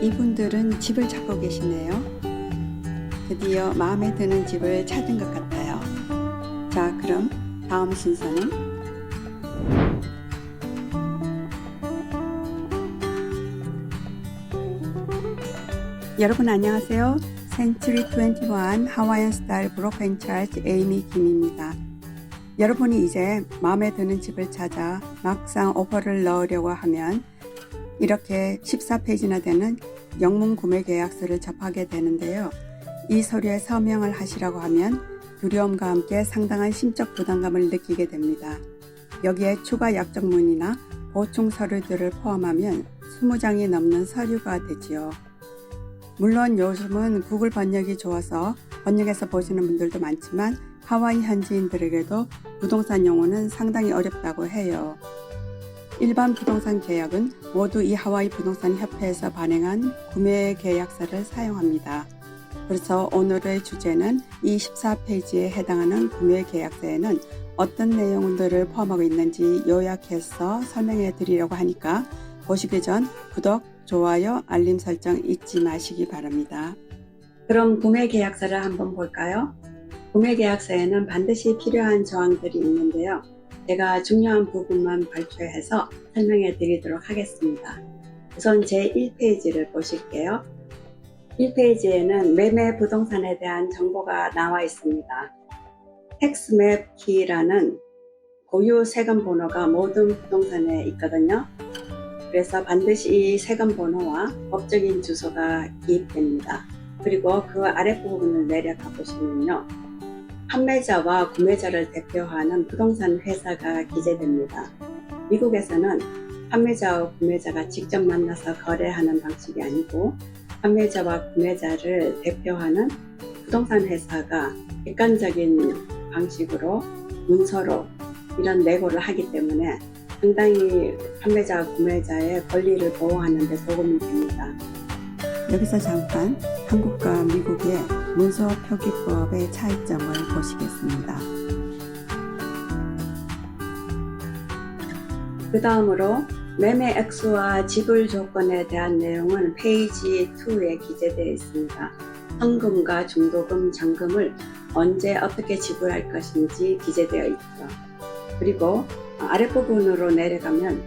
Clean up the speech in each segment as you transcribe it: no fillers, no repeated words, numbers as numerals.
이분들은 집을 찾고 계시네요. 드디어 마음에 드는 집을 찾은 것 같아요. 자, 그럼 다음 순서는 여러분 안녕하세요. 센츄리 21 하와이안 스타일 브로커 인차지 에이미 김입니다. 여러분이 이제 마음에 드는 집을 찾아 막상 오퍼를 넣으려고 하면 이렇게 14페이지나 되는 영문 구매 계약서를 접하게 되는데요. 이 서류에 서명을 하시라고 하면 두려움과 함께 상당한 심적 부담감을 느끼게 됩니다. 여기에 추가 약정문이나 보충 서류들을 포함하면 20장이 넘는 서류가 되지요. 물론 요즘은 구글 번역이 좋아서 번역해서 보시는 분들도 많지만 하와이 현지인들에게도 부동산 용어는 상당히 어렵다고 해요. 일반 부동산 계약은 모두 이 하와이 부동산 협회에서 발행한 구매 계약서를 사용합니다. 그래서 오늘의 주제는 이 14페이지에 해당하는 구매 계약서에는 어떤 내용들을 포함하고 있는지 요약해서 설명해 드리려고 하니까 보시기 전 구독, 좋아요, 알림 설정 잊지 마시기 바랍니다. 그럼 구매 계약서를 한번 볼까요? 구매 계약서에는 반드시 필요한 조항들이 있는데요. 제가 중요한 부분만 발췌해서 설명해 드리도록 하겠습니다. 우선 제1페이지를 보실게요. 1페이지에는 매매 부동산에 대한 정보가 나와 있습니다. 텍스맵 키라는 고유 세금 번호가 모든 부동산에 있거든요. 그래서 반드시 이 세금 번호와 법적인 주소가 기입됩니다. 그리고 그 아랫부분을 내려가 보시면요. 판매자와 구매자를 대표하는 부동산 회사가 기재됩니다. 미국에서는 판매자와 구매자가 직접 만나서 거래하는 방식이 아니고 판매자와 구매자를 대표하는 부동산 회사가 객관적인 방식으로 문서로 이런 내고를 하기 때문에 상당히 판매자와 구매자의 권리를 보호하는 데 도움이 됩니다. 여기서 잠깐 한국과 미국의 문서 표기법의 차이점을 보시겠습니다. 그 다음으로 매매 액수와 지불 조건에 대한 내용은 페이지 2에 기재되어 있습니다. 현금과 중도금, 잔금을 언제 어떻게 지불할 것인지 기재되어 있죠. 그리고 아랫부분으로 내려가면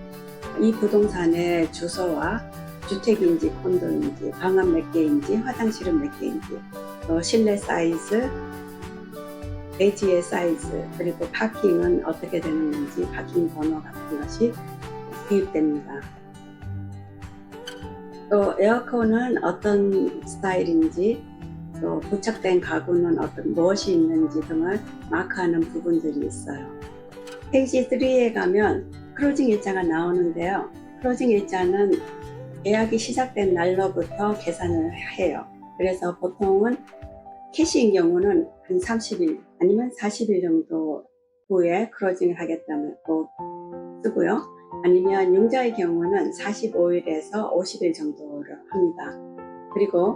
이 부동산의 주소와 주택인지 콘도인지 방은 몇 개인지 화장실은 몇 개인지 또 실내 사이즈, 대지의 사이즈 그리고 파킹은 어떻게 되는 건지 파킹 번호 같은 것이 기입됩니다. 또 에어컨은 어떤 스타일인지 또 부착된 가구는 무엇이 있는지 등을 마크하는 부분들이 있어요. 페이지 3에 가면 클로징 일자가 나오는데요. 클로징 일자는 계약이 시작된 날로부터 계산을 해요. 그래서 보통은 캐시인 경우는 한 30일 아니면 40일 정도 후에 클로징을 하겠다고 쓰고요. 아니면 융자의 경우는 45일에서 50일 정도를 합니다. 그리고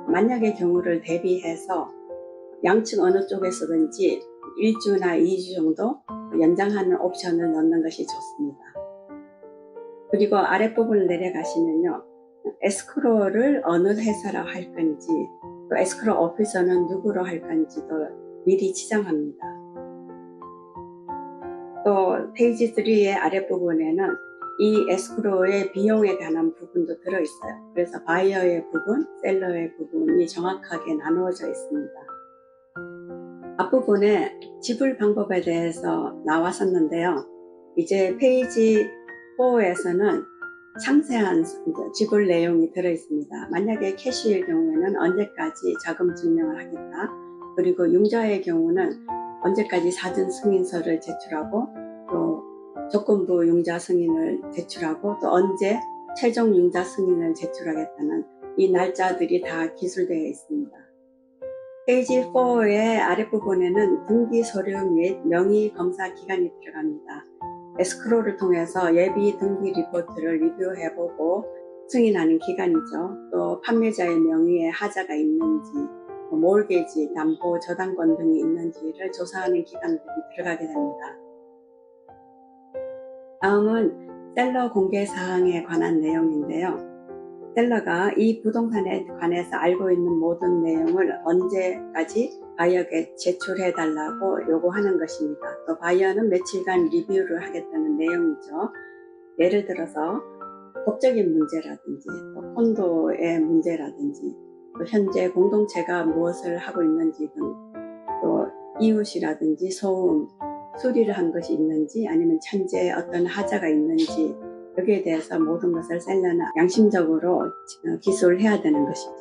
만약의 경우를 대비해서 양측 어느 쪽에서든지 1주나 2주 정도 연장하는 옵션을 넣는 것이 좋습니다. 그리고 아랫부분을 내려가시면요. 에스크로를 어느 회사로 할 건지 또 에스크로 오피서는 누구로 할 건지도 미리 지정합니다. 또 페이지 3의 아랫부분에는 이 에스크로의 비용에 관한 부분도 들어있어요. 그래서 바이어의 부분, 셀러의 부분이 정확하게 나누어져 있습니다. 앞부분에 지불 방법에 대해서 나왔었는데요. 이제 페이지 4에서는 상세한 지불 내용이 들어있습니다. 만약에 캐시일 경우에는 언제까지 자금 증명을 하겠다. 그리고 융자의 경우는 언제까지 사전 승인서를 제출하고 또 조건부 융자 승인을 제출하고 또 언제 최종 융자 승인을 제출하겠다는 이 날짜들이 다 기술되어 있습니다. 페이지 4의 아랫부분에는 등기 서류 및 명의 검사 기간이 들어갑니다. 에스크로를 통해서 예비 등기 리포트를 리뷰해보고 승인하는 기간이죠. 또 판매자의 명의에 하자가 있는지, 몰게지, 담보, 저당권 등이 있는지를 조사하는 기간들이 들어가게 됩니다. 다음은 셀러 공개 사항에 관한 내용인데요. 셀러가 이 부동산에 관해서 알고 있는 모든 내용을 언제까지 바이어에게 제출해 달라고 요구하는 것입니다. 또 바이어는 며칠간 리뷰를 하겠다는 내용이죠. 예를 들어서 법적인 문제라든지 또 콘도의 문제라든지 또 현재 공동체가 무엇을 하고 있는지 등 또 이웃이라든지 소음, 수리를 한 것이 있는지 아니면 현재 어떤 하자가 있는지 여기에 대해서 모든 것을 셀러는 양심적으로 기술을 해야 되는 것이죠.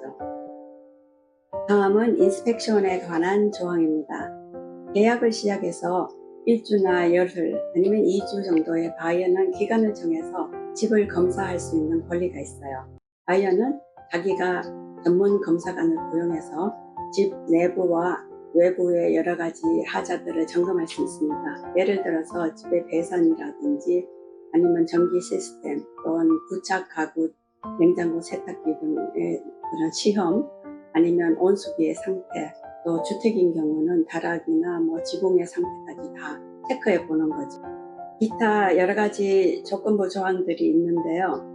다음은 인스펙션에 관한 조항입니다. 계약을 시작해서 1주나 열흘 아니면 2주 정도의 바이어는 기간을 정해서 집을 검사할 수 있는 권리가 있어요. 바이어는 자기가 전문 검사관을 고용해서 집 내부와 외부의 여러 가지 하자들을 점검할 수 있습니다. 예를 들어서 집의 배선이라든지 아니면 전기 시스템 또는 부착 가구, 냉장고, 세탁기 등의 그런 시험 아니면 온수기의 상태 또 주택인 경우는 다락이나 지붕의 상태까지 다 체크해 보는 거죠. 기타 여러 가지 조건부 조항들이 있는데요.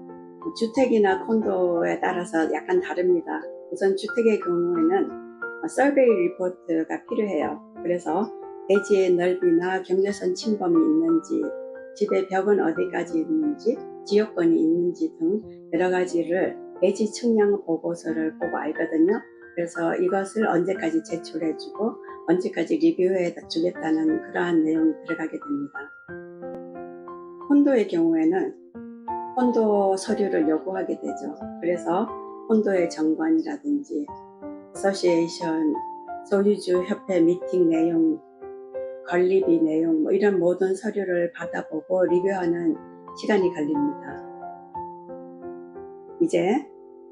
주택이나 콘도에 따라서 약간 다릅니다. 우선 주택의 경우에는 서베이 리포트가 필요해요. 그래서 대지의 넓이나 경계선 침범이 있는지 집의 벽은 어디까지 있는지 지역권이 있는지 등 여러 가지를 대지 측량 보고서를 보고 알거든요. 그래서 이것을 언제까지 제출해주고 언제까지 리뷰해 주겠다는 그러한 내용이 들어가게 됩니다. 콘도의 경우에는 콘도 서류를 요구하게 되죠. 그래서 콘도의 정관이라든지 어소시에이션, 소유주 협회 미팅 내용, 관리비 내용 이런 모든 서류를 받아보고 리뷰하는 시간이 걸립니다. 이제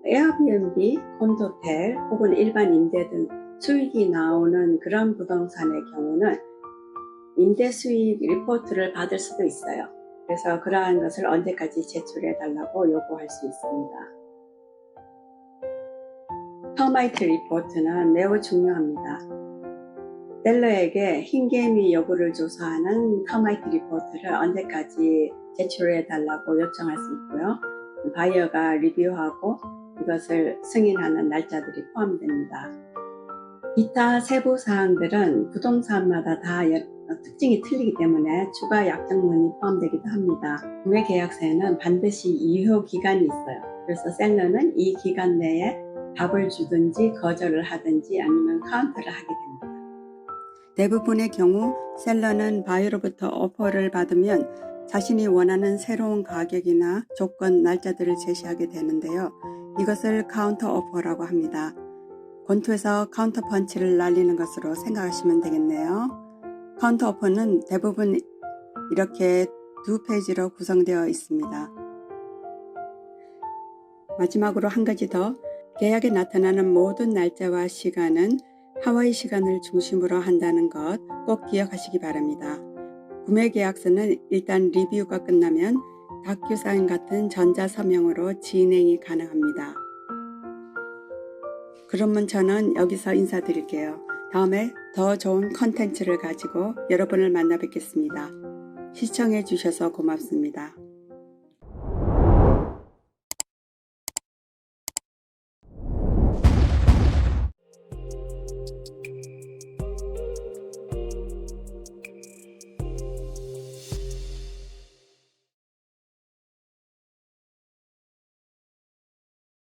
에어비앤비, 콘도텔 혹은 일반 임대 등 수익이 나오는 그런 부동산의 경우는 임대 수익 리포트를 받을 수도 있어요. 그래서 그러한 것을 언제까지 제출해 달라고 요구할 수 있습니다. 터마이트 리포트는 매우 중요합니다. 셀러에게 흰개미 여부를 조사하는 터마이트 리포트를 언제까지 제출해 달라고 요청할 수 있고요. 바이어가 리뷰하고 이것을 승인하는 날짜들이 포함됩니다. 기타 세부 사항들은 부동산마다 다 특징이 틀리기 때문에 추가 약정문이 포함되기도 합니다. 구매 계약서에는 반드시 유효 기간이 있어요. 그래서 셀러는 이 기간 내에 답을 주든지 거절을 하든지 아니면 카운터를 하게 됩니다. 대부분의 경우 셀러는 바이어로부터 오퍼를 받으면 자신이 원하는 새로운 가격이나 조건, 날짜들을 제시하게 되는데요. 이것을 카운터 오퍼라고 합니다. 권투에서 카운터 펀치를 날리는 것으로 생각하시면 되겠네요. 카운터 오퍼는 대부분 이렇게 2페이지로 구성되어 있습니다. 마지막으로 한 가지 더, 계약에 나타나는 모든 날짜와 시간은 하와이 시간을 중심으로 한다는 것 꼭 기억하시기 바랍니다. 구매 계약서는 일단 리뷰가 끝나면 다큐사인 같은 전자서명으로 진행이 가능합니다. 그러면 저는 여기서 인사드릴게요. 다음에 더 좋은 컨텐츠를 가지고 여러분을 만나 뵙겠습니다. 시청해 주셔서 고맙습니다.